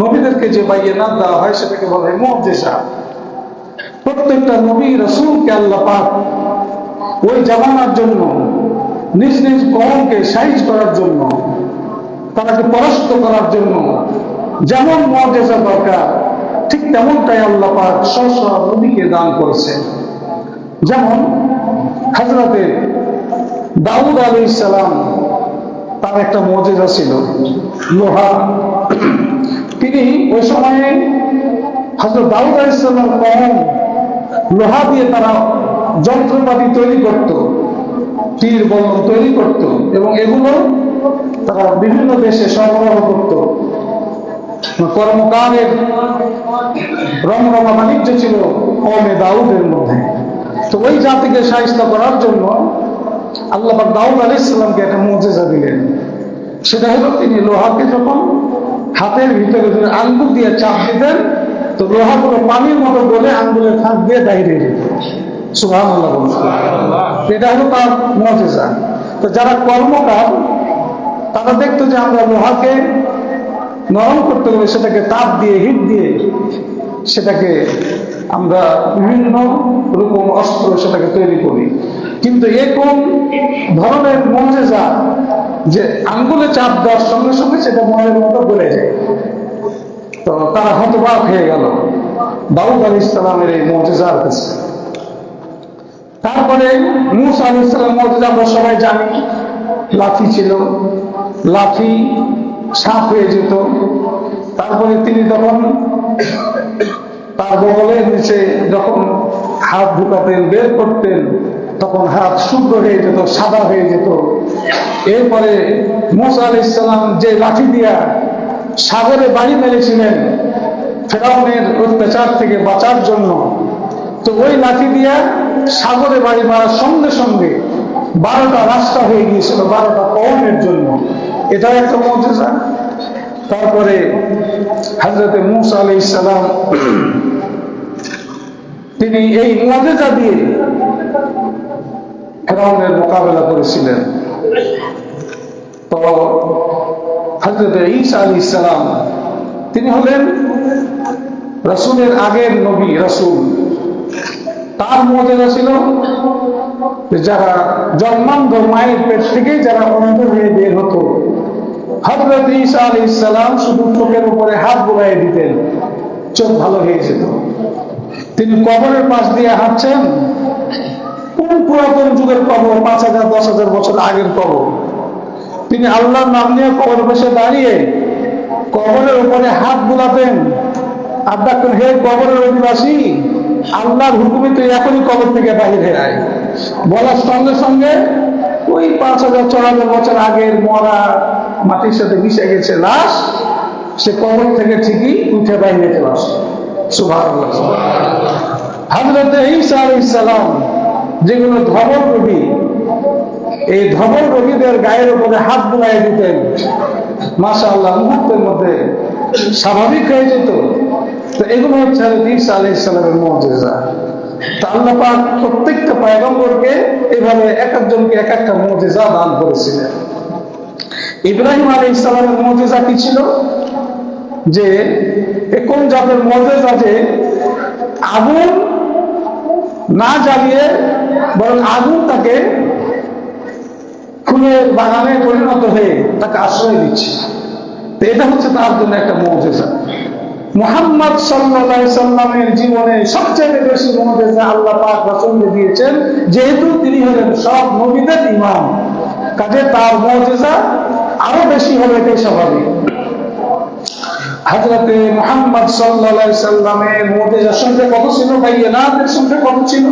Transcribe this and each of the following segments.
নবীদেরকে যে বাইয়ানাত দেওয়া হয় সেটাকে বলা হয় মুআজিজা। প্রত্যেকটা নবী রাসূলকে আল্লাহ পাক ওই জামানার জন্য, নিজ নিজ কওমকে সাইজ করার জন্য, তাদেরকে পরাস্ত করার জন্য যেমন মুআজিজা দরকার ঠিক তেমনটাই আল্লাহ পাক স্ব নবীকে দান করেছেন। যেমন হযরতে দাউদ আলাইহিস সালাম, তার একটা মুআজিজা ছিল লোহা। তিনি ওই সময়ে হযরত দাউদ আলাইহিস সালামের কওম লোহা দিয়ে তারা যন্ত্রপাতি তৈরি করত, তীর বল্লম তৈরি করত এবং এগুলো তারা বিভিন্ন দেশে সরবরাহ করত। কর্মকারের রমরমা বাণিজ্য ছিল কওমে দাউদের মধ্যে। তো ওই জাতিকে শায়েস্তা করার জন্য আল্লাহ পাক দাউদ আলাইহিস সালামকে একটা মুআজিজা দিলেন। সেটা হলো তিনি লোহাকে যখন হাতের ভিতরে আঙ্গুল দিয়ে চাপ দিতেন তো লোহাগুলো পানির মতো গলে আঙ্গুলের ফাঁক দিয়ে বাইরে যেত। সুবহানাল্লাহ। এটা হলো তার মুআজিজা। তো যারা কর্মকার তারা দেখতো যে আমরা লোহাকে নরম করতে গেলে সেটাকে তাপ দিয়ে, হিট দিয়ে সেটাকে আমরা বিভিন্ন রকম অস্ত্র সেটাকে তৈরি করি। কিন্তু এরকম ধরনের মুআজিজা যে আঙ্গুলে চাপ দেওয়ার সঙ্গে সঙ্গে সেটা মনের মতো গলে যায়। তো তারা হতবাক হয়ে গেল দাউদ আলাইহিস সালামের এই মুআজিজার কাছে। তারপরে মূসা আলাইহিস সালামের মুআজিজা আমরা সবাই জানি, লাঠি ছিল, লাঠি সাপ হয়ে যেত। তারপরে তিনি তখন তার বগলের নিচে যখন হাত ঢুকাতেন, বের করতেন, তখন হাত শুভ্র হয়ে যেত, সাদা হয়ে যেত। এরপরে মূসা আলাইহিস সালাম যে লাঠি দিয়া সাগরে বাড়ি মেরেছিলেন ফেরাউনের অত্যাচার থেকে বাঁচার জন্য, তো ওই লাঠি দিয়া সাগরে বাড়ি মারার সঙ্গে সঙ্গে 12টা রাস্তা হয়ে গিয়েছিল 12টা কওমের জন্য। এটাও একটা মুআজিজা। তারপরে হযরতে মূসা আলাইহিস সালাম তিনি এই মুআজিজা দিয়ে ফেরাউনের মোকাবেলা করেছিলেন। তো হযরতে ঈসা আলাইহিস সালাম তিনি হলেন রাসূলের আগের নবী রাসূল। তার মুআজিজা ছিল যারা জন্মান্ধ মায়ের পেট থেকে যারা অন্ধ হয়ে বের হতো, হযরত ঈসা আলাইহিস সালাম শুধু চোখের উপরে হাত বুলাইয়ে দিতেন, চোখ ভালো হয়ে যেত। তিনি কবরের পাশ দিয়ে হাঁটছেন, কোন পুরাতন যুগের কবর, 5000 10,000 বছর আগের কবর। তিনি আল্লাহর নাম নিয়ে কবর বসে দাঁড়িয়ে কবরের উপরে হাত বুলাতেন আর ডাকতেন, হে কবরের অধিবাসী, আল্লাহর হুকুমে তুই এখনই কবর থেকে বাহির হয়ে আয়। বলার সঙ্গে সঙ্গে ওই 5000 4000 বছর আগের মরা মাটির সাথে মিশে গেছে লাশ, সে কবর থেকে ঠিকই উঠে বাইরে চলে আসে। সুবহানাল্লাহ। হযরত ঈসা আলাইহিস সালাম যেগুলো ধবল রোগী, এই ধবল রোগীদের গায়ের উপরে হাত বুলাইয়ে দিতেন, মাশাআল্লাহ মুহূর্তের মধ্যে স্বাভাবিক হয়ে যেত। তো এগুলো হচ্ছে ঈসা আলাইহিস সালামের মুআজিজা। তা আল্লাহ পাক প্রত্যেকটা পয়গম্বরকে এভাবে এক একজনকে এক একটা মুআজিজা দান করেছিলেন। ইব্রাহিম আলাইহিস সালামের মুআজিজা কি ছিল? যে কোন জাতের মুআজিজা যে আগুন না জ্বালিয়ে বরং আগুন তাকে ফুলের বাগানে পরিণত হয়ে তাকে আশ্রয় দিচ্ছে। তো এটা হচ্ছে তার জন্য একটা মুআজিজা। মুহাম্মদ সাল্লাল্লাহু আলাইহি সাল্লামের জীবনে সবচেয়ে বেশি মুআজিজা আল্লাহ পাক রাসূলকে দিয়েছেন, যেহেতু তিনি হলেন সব নবীদের ইমাম, কাজে তার মুআজিজা আরো বেশি হবে, এটাই স্বাভাবিক। হযরতে মুহাম্মদ সাল্লাল্লাহু আলাইহি সাল্লামের মুআজিজার সংখ্যা কত ছিল? বাইয়ানাতের সংখ্যা কত ছিল?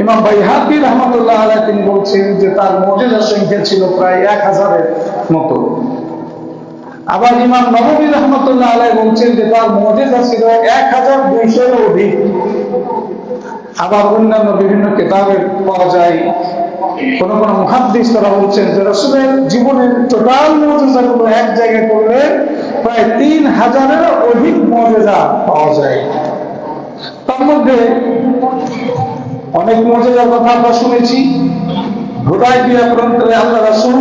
ইমাম বাইহাকি রাহমাতুল্লাহ আলাইহি তিনি বলছেন যে তার মুআজিজার সংখ্যা ছিল প্রায় 1000-এর মতো। আবার ইমাম নববী রাহমাতুল্লাহ আলাইহি বলছেন যে তার মুআজিজা ছিল 1200-এরও অধিক। আবার অন্যান্য বিভিন্ন কিতাবে পাওয়া যায়, কোন কোন মুহাদ্দিস তারা বলছেন যে রাসূলের জীবনের টোটাল মুআজিজাগুলো এক জায়গায় করলে প্রায় 3000-এরও অধিক মুআজিজা পাওয়া যায়। তার মধ্যে অনেক মুআজিজার কথা আমরা শুনেছি। হুদায়বিয়া প্রান্তরে আল্লাহ রাসূল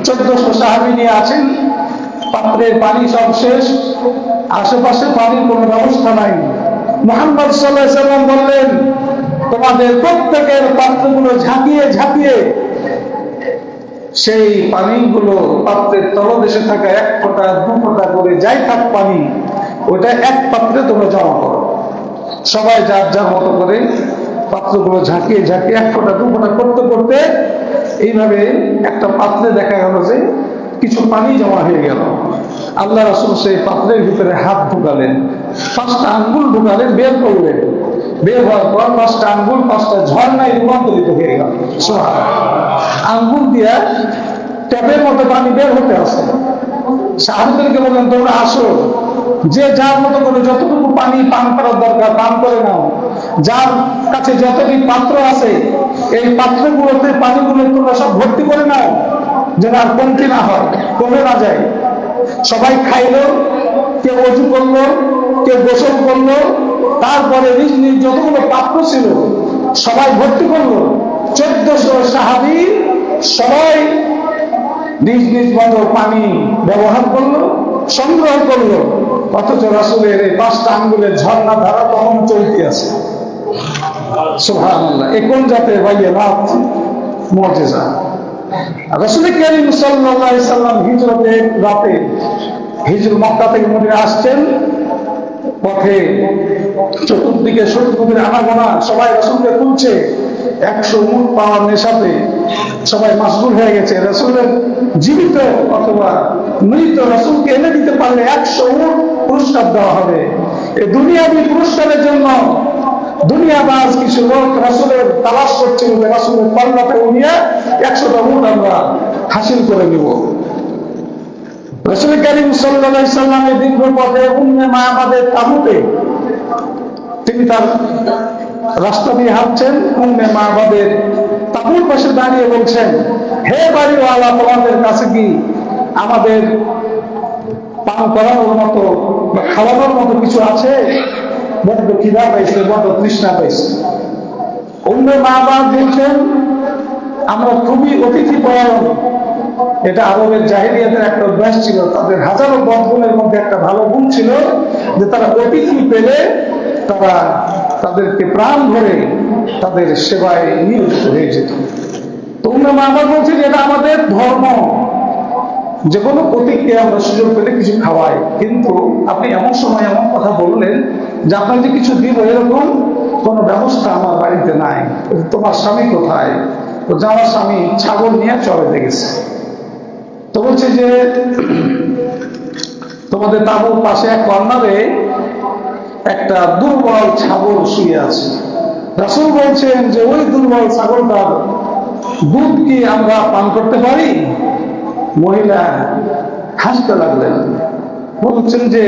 1400 সাহাবী নিয়ে আছেন, পাত্রের পানি সব শেষ, আশেপাশে পানির কোনো ব্যবস্থা নাই। মুহাম্মদ সাল্লাল্লাহু আলাইহি সাল্লাম বললেন, তোমাদের প্রত্যেকের পাত্রগুলো ঝাঁকিয়ে ঝাঁকিয়ে সেই পানিগুলো পাত্রের তলদেশে থাকা 1 ফোঁটা 2 ফোঁটা করে যাই থাক পানি, ওটা এক পাত্রে তোমরা জমা করো। সবাই যার যার মতো করে পাত্রগুলো ঝাঁকিয়ে ঝাঁকিয়ে 1 ফোঁটা 2 ফোঁটা করতে করতে এইভাবে একটা পাত্রে দেখা গেল যে কিছু পানি জমা হয়ে গেল। আল্লাহ রাসূল সেই পাত্রের ভিতরে হাত ঢুকালেন, 5টা আঙ্গুল ঢুকালেন, বের করলেন। বের হওয়ার পর 5টা আঙ্গুল 5টা ঝর্ণায় রূপান্তরিত হয়ে গেল। সুবহানাল্লাহ। আঙ্গুল দিয়া ট্যাপের মতো পানি বের হতে আসে। সাহাবীদেরকে বললেন, তোমরা আসো, যে যার মতো করে যতটুকু পানি পান করার দরকার পান করে নাও। যার কাছে যতটি পাত্র আছে এই পাত্রগুলোতে পানিগুলো তোমরা সব ভর্তি করে নাও, যেন আর কমতি না হয়, কমে না যায়। সবাই খাইলো, কেউ ওযু করলো, কেউ গোসল করলো, তারপরে নিজ নিজ যতগুলো পাত্র ছিল সবাই ভর্তি করলো। 1400 সাহাবী সবাই নিজ নিজ মতো পানি ব্যবহার করলো, সংগ্রহ করলো। অথচ রাসূলের এই 5টা আঙ্গুলের ঝর্ণা ধারা তখন চলতে আছে। সুবহানাল্লাহ। এ কোন জাতের বাইয়াত মুজিজা! রাসূল কারীম সাল্লাল্লাহু আলাইহি সাল্লাম হিজরতের রাতে মক্কা থেকে মদিনা আসছেন। পথে চতুর্দিকে শত্রুদের আনাগোনা, সবাই রাসূলকে খুঁজছে। 100 উট পাওয়ার নেশাতে সবাই মাশগুল হয়ে গেছে। রাসূলের জীবিত অথবা মৃত রাসূলকে এনে দিতে পারলে 100 উট পুরস্কার দেওয়া হবে। এই দুনিয়াবী পুরস্কারের জন্য দুনিয়াবাজ কিছু লোক রাসূলের তালাশ করছিল যে রাসূলের পাল্লাতে উঠিয়ে 100টা উট আমরা হাসিল করে নিব। রাসূল কারীম সাল্লাল্লাহু আলাইহি সাল্লামের দীর্ঘ পথে উম্মে মা'বাদের তাঁবুতে তিনি তার রাস্তা দিয়ে হাঁটছেন। উম্মে মা'বাদের তাঁবুর পাশে দাঁড়িয়ে বলছেন, হে বাড়িওয়ালা, তোমাদের কাছে কি আমাদের পান করানোর মতো বা খাওয়ানোর মতো কিছু আছে? বড্ড খিদা পাইছে, বড্ড তৃষ্ণা পাইছে। উম্মে মা'বাদ বলছেন, আমরা খুবই অতিথি পরায়ণ। এটা আরবের জাহেলিয়াতের একটা অভ্যাস ছিল। তাদের হাজারো বদগুণের মধ্যে একটা ভালো গুণ ছিল যে তারা অতিথি পেলে তারা তাদেরকে প্রাণ ভরে তাদের সেবায় নিয়োজিত হয়ে যেত। তো উম্মে মা'বাদ বলছে যে এটা আমাদের ধর্ম, যে কোনো অতিথিকে আমরা সুযোগ পেলে কিছু খাওয়াই। কিন্তু আপনি এমন সময় এমন কথা বললেন যে আপনার যে কিছু দিব এরকম কোনো ব্যবস্থা আমার বাড়িতে নাই। তোমার স্বামী কোথায়? তো আমার স্বামী ছাগল নিয়ে চড়াতে গেছে। তো বলছে যে তোমাদের তাঁবুর পাশে এক কর্নারে একটা দুর্বল ছাগল শুয়ে আছে। রাসূল বলছেন যে ওই দুর্বল ছাগলটার দুধ কি আমরা পান করতে পারি? মহিলা হাসতে লাগলেন, বলছেন যে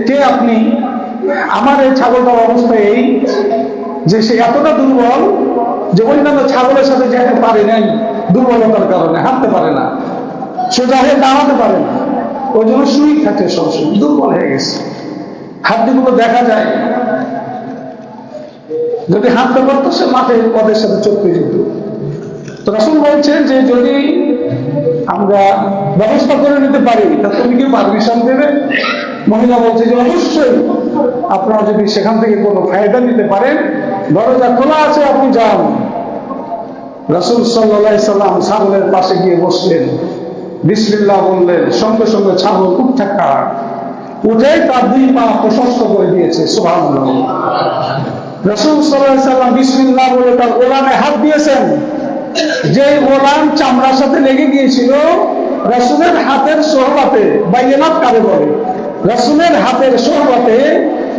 কে আপনি? আমার এই ছাগলটার অবস্থা এই যে সে এতটা দুর্বল যে অন্যান্য ছাগলের সাথে যেতে পারে নাই, দুর্বলতার কারণে হাঁটতে পারে না, সোজা হয়ে দাঁড়াতে পারে না, ওই জন্য শুই থাকে, সবসময় দুর্বল হয়ে গেছে। হাড্ডিগুলো দেখা যায়, যদি হাঁটতে পারতো সে মাঠে পদের সাথে চলতে যেত। তো রাসূল বলছেন যে যদি আমরা ব্যবস্থা করে নিতে পারি তা তুমি কি পারমিশন দেবে? মহিলা বলছে যে অবশ্যই, আপনারা যদি সেখান থেকে কোনো ফায়দা নিতে পারেন দরজা খোলা আছে, আপনি যান। রাসূল সাল্লাল্লাহু আলাইহি সাল্লাম ছাগলের পাশে গিয়ে বসলেন, বিসমিল্লাহ বললেন, সঙ্গে সঙ্গে ছাগল উঠে খাড়া, উঠেই তার 2 পা প্রশস্ত করে দিয়েছে। সুবহানাল্লাহ। রাসূল সাল্লাল্লাহু আলাইহি সাল্লাম বিসমিল্লাহ বলে তার ওলানে হাত দিয়েছেন। যে ওলান চামড়ার সাথে লেগে গিয়েছিল, রাসূলের হাতের সোহবতে, বাইয়ানাত কারে বলে, রাসূলের হাতের সোহবতে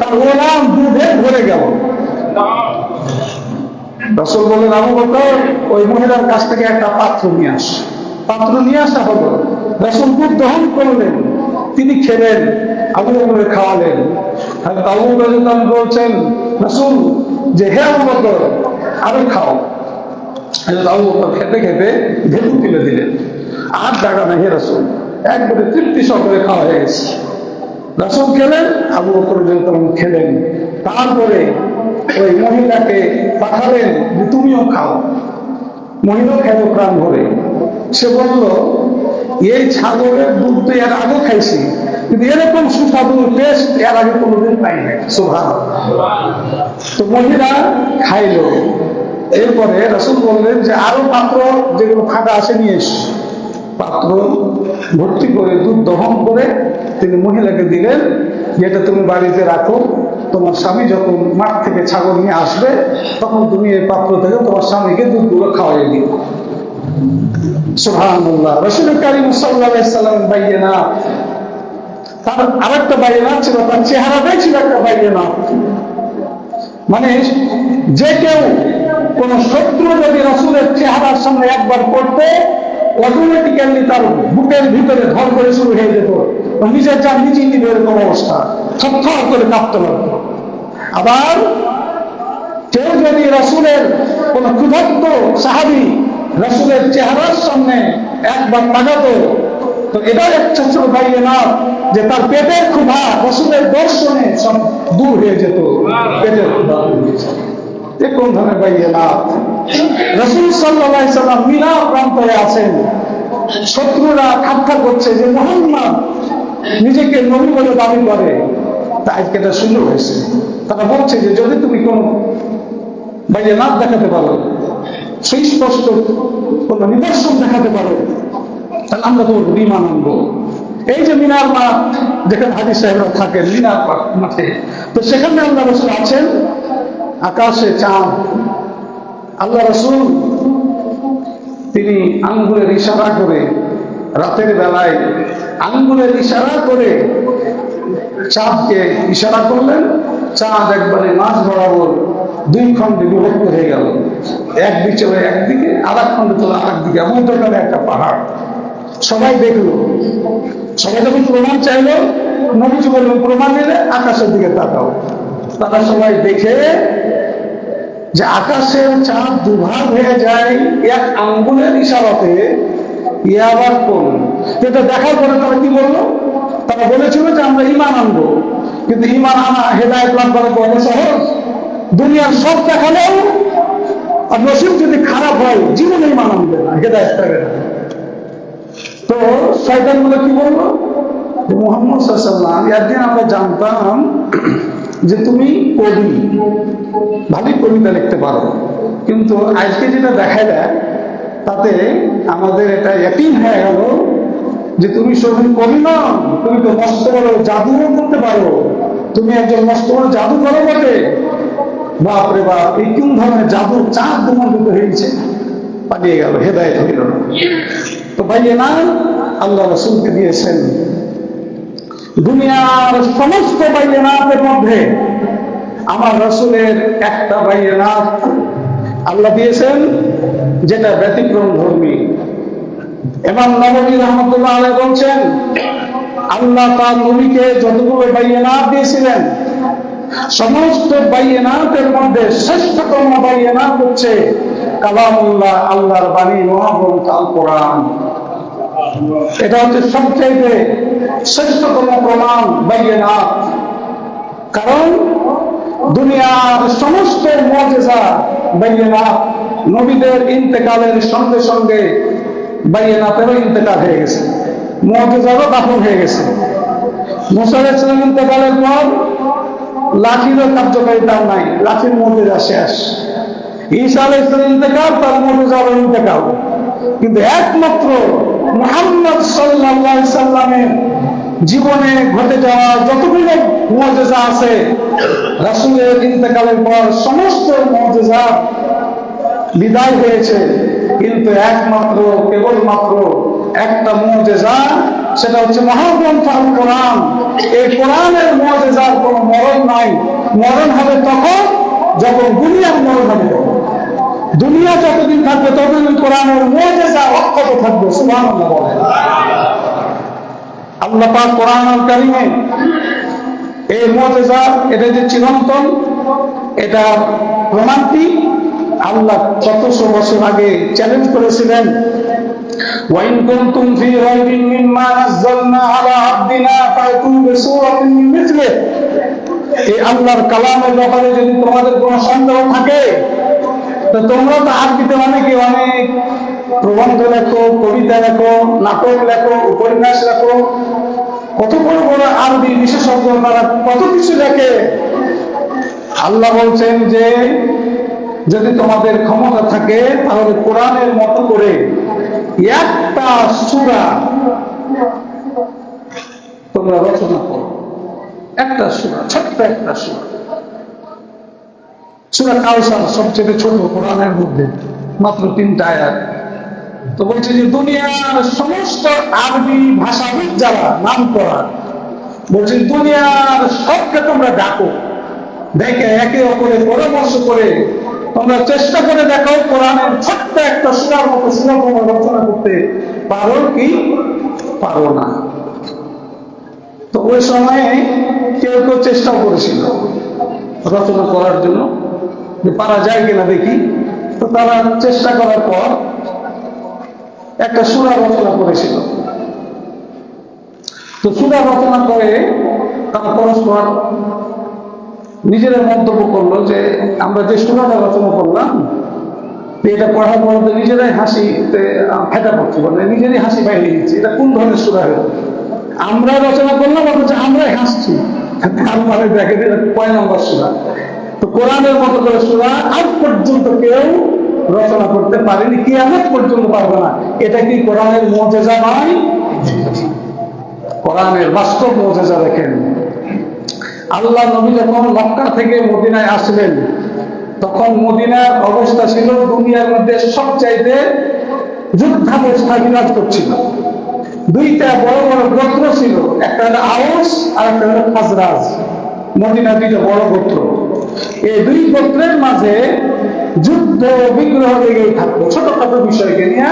তার ওলান দুধে ভরে গেল। রাসূল বললেন, আবু বকর ওই মহিলার কাছ থেকে একটা পাত্র নিয়ে আস। পাত্র নিয়ে আসা হলো। রাসূল দুধ দহন করলেন, তিনি খেলেন, আবু বকর খাওয়ালেন। হযরত আবু বকর বলছেন রাসূল যে হে আবু বকর আরো খাও। হযরত আবু বকর খেতে খেতে ভেতু তুলে দিলেন, আর জায়গা নাই হে রাসূল, একবারে তৃপ্তি সহকারে খাওয়া হয়ে গেছে। রাসূল খেলেন, আবু বকর খেলেন। তারপরে ওই মহিলাকে পাঠালেন যে তুমিও খাও। মহিলা খেলো প্রাণ ভরে। সে বলল এই ছাগলের দুধ তো এর আগে খাইছি, কিন্তু এরকম সুস্বাদু টেস্ট এর আগে কোনোদিন পাই নাই। সুবহানাল্লাহ। তো মহিলা খাইলো। এরপরে রাসূল বললেন যে আরো পাত্র যেগুলো ফাঁকা আছে নিয়ে এসো। পাত্র ভর্তি করে দুধ দহন করে তিনি মহিলাকে দিলেন, যেটা তুমি বাড়িতে রাখো, তোমার স্বামী যখন মাঠ থেকে ছাগল নিয়ে আসবে তখন তুমি এই পাত্র থেকে তোমার স্বামীকে দুধগুলো খাওয়াই দিও। সুবহানাল্লাহ। রাসূল কারীম সাল্লাল্লাহু আলাইহি সাল্লামের বাইয়ানাত, তার আরেকটা বাইয়ানাত ছিল, তার চেহারাটাই ছিল একটা বাইয়ানাত। মানে যে কেউ কোন শত্রু যদি রাসূলের চেহারার সামনে একবার পড়তে, অটোমেটিক্যালি তার বুকের ভিতরে ধর করে শুরু হয়ে যেত, নিজের যান নিজেই নিবে, এরকম অবস্থা, থরথর করে কাঁপতে লাগতো। আবার কেউ যদি রাসূলের কোন ক্ষুধার্ত সাহাবী রাসূলের চেহারার সামনে একবার তাকাতো, তো এটার একটা ছোট বাইয়ানাত যে তার পেটের ক্ষুধা রাসূলের দর্শনে সব দূর হয়ে যেত। পেটের ক্ষুধা কোন ধরনের বাইয়ানাত! রাসূল সাল্লাল্লাহু আলাইহি সাল্লাম মিনা প্রান্তরে আছেন, শত্রুরা ঠাট্টা করছে যে মুহাম্মদ নিজেকে নবী বলে দাবি করে। তাই এটা শুরু হয়েছে। তারা বলছে যে যদি তুমি কোন বাইয়ানাত দেখাতে পারো, সুস্পষ্ট কোন নিদর্শন দেখাতে পারো, তাহলে আমরা তোমার ঈমান আনবো। এই যে মিনার মাঠ, যেখানে হাজী সাহেবরা থাকেন মিনার মাঠে, তো সেখানে আল্লাহ রাসূল আছেন, আকাশে চাঁদ। আল্লাহ রাসূল তিনি আঙ্গুলের ইশারা করে, রাতের বেলায় আঙ্গুলের ইশারা করে চাঁদকে ইশারা করলেন। চাঁদ একবারে মাঝ বরাবর দুই খণ্ডে বিভক্ত হয়ে গেল, এক চলে একদিকে, আর এক খণ্ডে চলে আর একদিকে, এমন ধরনের একটা পাহাড়। সবাই দেখলো, সবাই যখন প্রমাণ চাইলো, নবীজি বললেন প্রমাণ নিলে আকাশের দিকে তাকাও। তারা সবাই দেখে যে আকাশের চাঁদ দুভাগ হয়ে যায় এক আঙ্গুলের ইশারাতে। এ আবার কোন? এটা দেখার পরে তারা কি বললো? তারা বলেছিল যে আমরা ঈমান আনবো, কিন্তু ঈমান আনা হেদায়েত লাভ করা বড় সহজ। দুনিয়ার সব দেখালেও আর নসিব যদি খারাপ হয় জীবনে ঈমান আনবে না, হেদায়েত পাবে না। তো শয়তান গুলো কি বললো? যে মুহাম্মদ সাল্লাল্লাহু আলাইহি ওয়াসাল্লাম, একদিন আমরা জানতাম যে তুমি কবি, ভালোই কবিতা লিখতে পারো, কিন্তু আজকে যেটা দেখা যায় তাতে আমাদের এটা ইয়াকিন হয়ে গেল যে তুমি শুধু কবি না, তুমি তো মস্ত বড় জাদুও করতে পারো, তুমি একজন মস্ত বড় জাদু করো বটে। বাপরে বাপ, এই কোন ধরনের জাদু! চাঁদ দুমন্ডিত হয়েছে, পালিয়ে গেল, হেদায়েত হইল না। তো ভাইয়েরা, আল্লাহ রাসূলকে দিয়েছেন দুনিয়ার সমস্ত বাইয়ানাতের মধ্যে আমার রাসূলের একটা বাইয়ানাত আল্লাহ দিয়েছেন, যেটা ব্যতিক্রম ধর্মী। ইমাম নববী রাহমাতুল্লাহ আলাইহি বলছেন, আল্লাহ তার নবীকে যতগুলো বাইয়ানাত দিয়েছিলেন, সমস্ত বাইয়ানাতের মধ্যে শ্রেষ্ঠতম বাইয়ানাত হচ্ছে কালামুল্লাহ, আল্লাহর বাণী, মহাগ্রন্থ আল কোরআন। এটা হচ্ছে সবচেয়ে শ্রেষ্ঠতম প্রমাণ, বাইয়ানাত। কারণ দুনিয়ার সমস্ত মুজিজা বাইয়ানাত, নবীদের ইন্তেকালের সঙ্গে সঙ্গে বাইয়ানাতেরও ইন্তেকাল হয়ে গেছে, মুজিজারও দাফন হয়ে গেছে। মুসা আলাইহিস সালাম ইন্তেকালের পর লাঠিরও কার্যকারিতা নাই, লাঠির মুজিজা শেষ। ঈসা আলাইহিস সালাম ইন্তেকাল, তার মুজিজারও ইন্তেকাল। কিন্তু একমাত্র মুহাম্মদ সাল্লাল্লাহু আলাইহি সাল্লামের জীবনে ঘটে যাওয়া যতগুলো মুজিজা আছে, রাসূলের ইন্তেকালের পর সমস্ত মুজিজা বিদায় হয়েছে, কিন্তু একমাত্র কেবলমাত্র একটা মুজিজা, সেটা হচ্ছে মহাগ্রন্থ আল কোরআন। এই কোরআনের মুজিজার কোনো মরণ নাই। মরণ হবে তখন যখন দুনিয়ার মরণ হবে। দুনিয়া যতদিন থাকবে ততদিন কোরআনের মুজিজা অক্ষত থাকবে। সুবহানাল্লাহ বলেন। আল্লাহ পাক কোরআন আল কারীমে এই মুজিজা, এটা যে চিরন্তন, এটা প্রমাণটি আল্লাহ 1400 বছর আগে চ্যালেঞ্জ করেছিলেন, ওয়াইন কুনতুম ফি রাইবিন মিম্মা নাযালনা আলা আবদিনা ফাতু বিসূরাতিন মিন মিসলিহি। এই আল্লাহর কালামের ব্যাপারে যদি তোমাদের কোনো সন্দেহ থাকে, তো তোমরা তো আরবিতে অনেক প্রবন্ধ লেখো, কবিতা লেখো, নাটক লেখো, উপন্যাস লেখো, কত বড় বড় আরবি বিশেষজ্ঞ তারা কত কিছু লেখে। আল্লাহ বলছেন যে যদি তোমাদের ক্ষমতা থাকে তাহলে কোরআনের মতো করে একটা সূরা তোমরা রচনা করো। একটা সূরা, ছোট্ট একটা সূরা, সূরা কাউসার সবচেয়ে ছোট কোরআনের মধ্যে, মাত্র 3টা আয়াত। তো বলছে যে দুনিয়ার সমস্ত আরবি ভাষাবিদ যারা নাম করা, বলছে দুনিয়ার সবকে তোমরা ডাকো, দেখে একে অপরের পরামর্শ করে তোমরা চেষ্টা করে দেখো কোরআনের ছোট্ট একটা সূরার মতো সূরা তোমরা রচনা করতে পারো কি পারো না। তো ওই সময়ে কেউ কেউ চেষ্টাও করেছিল রচনা করার জন্য, যে পারা যায় কিনা দেখি। তো তারা চেষ্টা করার পর একটা সূরা রচনা করেছিল। তো সূরা রচনা করে তারা পরস্পর নিজেরা মন্তব্য করলো যে আমরা যে সূরাটা রচনা করলাম এটা পড়ার পর নিজেরাই হাসিতে ফেটা পড়ছে, মানে নিজেরই হাসি বাইরে দিচ্ছে, এটা কোন ধরনের সূরা হলো? আমরা রচনা করলাম অথচ আমরাই হাসছি। মানে দেখেন এটা কয় নম্বর সূরা? তো কোরআনের মতো করে সূরা আজ পর্যন্ত কেউ রচনা করতে পারেনি, কিয়ামত পর্যন্ত পারবে না। এটা কি কোরআনের মুজিজা নয়? কোরআনের বাস্তব মুজিজা দেখেন। আল্লাহ নবী যখন মক্কা থেকে মদিনায় আসলেন তখন মদিনার অবস্থা ছিল দুনিয়ার মধ্যে সবচাইতে যুদ্ধাবস্থা বিরাজ করছিল। 2টা বড় বড় গোত্র ছিল, একটা হলো আউস আর একটা হলো খাজরাজ। মদিনা 2টা বড় গোত্র। এই 2 গোত্রের মাঝে যুদ্ধ বিগ্রহ লেগেই থাকতো, ছোটখাটো বিষয়কে নিয়ে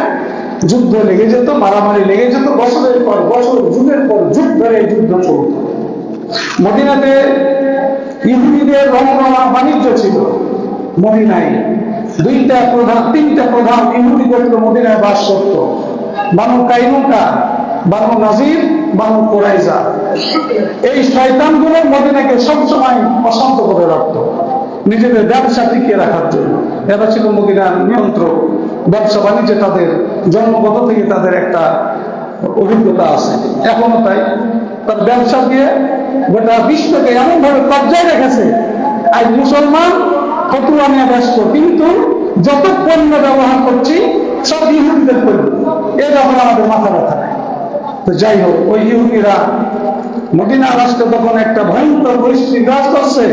যুদ্ধ লেগে যেত, মারামারি লেগে যেত, বছরের পর বছর, যুগের পর যুগ ধরে যুদ্ধ চলত। মদিনাতে ইহুদিদের রমরমা বাণিজ্য ছিল। মদিনায় 3টা প্রধান ইহুদি গোত্র মদিনায় বাস করত, বানু কাইনুকা, বানু নাজির, বানু কুরাইজা। এই শয়তানগুলো মদিনাকে সবসময় অশান্ত করে রাখত নিজেদের ব্যবসা টিকিয়ে রাখার জন্য। এরা ছিল মদিনার নিয়ন্ত্রক। ব্যবসা বাণিজ্যে তাদের জন্মগত থেকে তাদের একটা অভিজ্ঞতা আছে, এখনো তাই। তার ব্যবসা দিয়ে গোটা বিশ্বকে এমন ভাবে কবজায় রেখেছে। আজ মুসলমান ফতুয়া নিয়ে ব্যস্ত, কিন্তু যত পণ্য ব্যবহার করছি সব ইহুদিদের পণ্য। এ যখন আমাদের মাথা ব্যথা নেই। তো যাই হোক, ওই ইহুদিরা মদিনা রাষ্ট্রে তখন একটা ভয়ঙ্কর পরিস্থিতি বিরাজ করছে।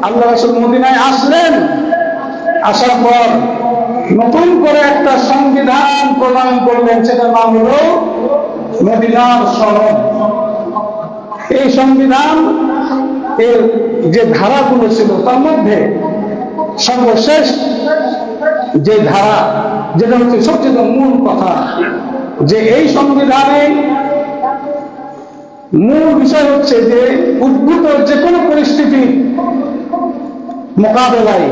আল্লাহ রাসূল মদিনায় আসলেন, আসার পর নতুন করে একটা সংবিধান প্রণয়ন করলেন, সেটার নাম হলো মদিনার সনদ। এই সংবিধান এর যে ধারাগুলো ছিল তার মধ্যে সর্বশেষ যে ধারা, যেটা হচ্ছে সবচেয়ে মূল কথা, যে এই সংবিধানে মূল বিষয় হচ্ছে যে উদ্ভূত যে কোনো পরিস্থিতি মোকাবেলায়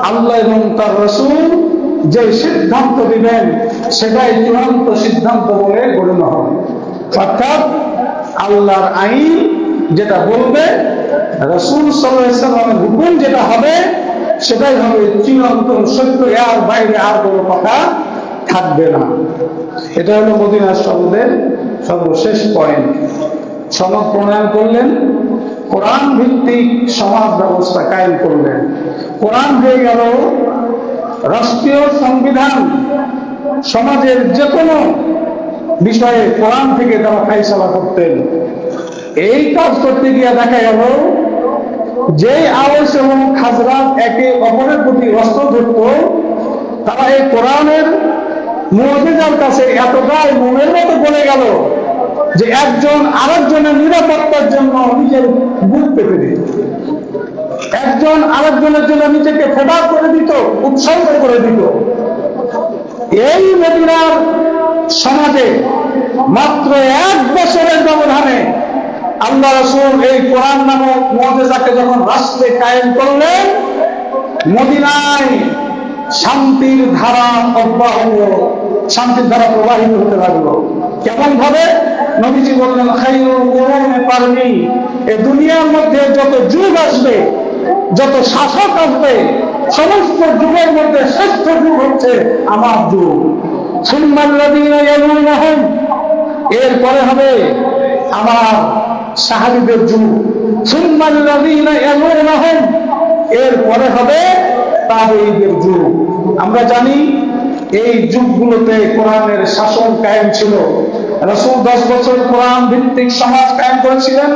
আল্লাহ এবং তার রাসূল যে সিদ্ধান্ত দিবেন সেটাই চূড়ান্ত সিদ্ধান্ত বলে গণ্য হবে। অর্থাৎ আল্লাহর আইন যেটা বলবে, রাসূল সাল্লাল্লাহু আলাইহি ওয়াসাল্লামের হুকুম যেটা হবে সেটাই হবে চূড়ান্ত সত্য, এর বাইরে আর কোনো কথা থাকবে না। এটা হলো মদিনার সনদের সর্বশেষ পয়েন্ট। সনদ প্রণয়ন করলেন, কোরআন ভিত্তিক সমাজ ব্যবস্থা কায়েম করলেন। কোরআন হয়ে গেল রাষ্ট্রীয় সংবিধান। সমাজের যে কোনো বিষয়ে কোরআন থেকে তারা ফায়সালা করতেন। এই কাজ করতে গিয়ে দেখা গেল যে আউস এবং খাজরাজ একে অপরের প্রতি অস্ত্র ধরত, তারা এই কোরআনের মুজিজার কাছে এতটাই মনের মতো বলে গেল যে একজন আরেকজনের নিরাপত্তার জন্য নিজের বুক পেতে দিত, একজন আরেকজনের জন্য নিজেকে ফেডা করে দিত, উৎসর্গ করে দিত। এই মদিনার সমাজে মাত্র 1 বছরের ব্যবধানে আল্লাহ রাসূল এই কোরআন নামক মুজিজাকে যখন রাষ্ট্রে কায়েম করলেন, মদিনায় শান্তির ধারা প্রবাহিত হতে লাগলো। কেমন ভাবে? নবীজি বললেন, খায়রুল কুরুনি কারনি, এই দুনিয়ার মধ্যে যত যুগ আসবে, যত শাসক আসবে, সমস্ত যুগের মধ্যে শ্রেষ্ঠ যুগ হচ্ছে আমার যুগ। সুম্মাল্লাযীনা ইয়ালুনাহুম, এরপরে হবে আমার সাহাবীদের যুগ। সুম্মাল্লাযীনা ইয়ালুনাহুম, এরপরে হবে তাবেঈদের যুগ। আমরা জানি এই যুগগুলোতে কোরআনের শাসন কায়েম ছিল। রাসূল 10 বছর কোরআন ভিত্তিক সমাজ কায়েম করেছিলেন।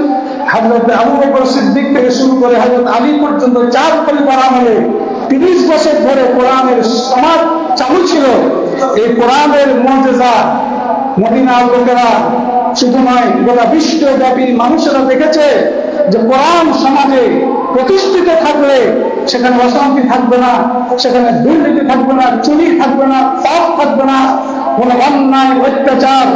হযরত আবু বকর সিদ্দিক থেকে শুরু করে হযরত আলী পর্যন্ত 4 খলিফার আমলে 30 বছর ধরে কোরআনের সমাজ চালু ছিল। এই কোরআনের মুজিজা মদিনার লোকেরা শুধু নয়, গোটা বিশ্বব্যাপী মানুষেরা দেখেছে যে কোরআন সমাজে প্রতিষ্ঠিত থাকলে সেখানে অশান্তি থাকবে না, সেখানে দুর্নীতি থাকবে না, চুরি থাকবে না, পাপ থাকবে না, কোনো অন্যায় অত্যাচার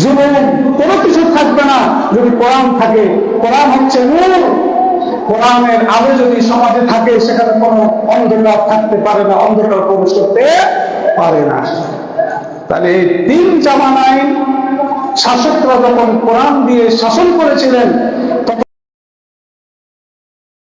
জুলুম কোনো কিছু থাকবে না যদি কোরআন থাকে। কোরআন হচ্ছে নূর। কোরআনের আলো যদি সমাজে থাকে সেখানে কোনো অন্ধকার থাকতে পারে না, অন্ধকার প্রবেশ করতে পারে না। তাহলে এই 3 জামানায় শাসকরা যখন কোরআন দিয়ে শাসন করেছিলেন তখন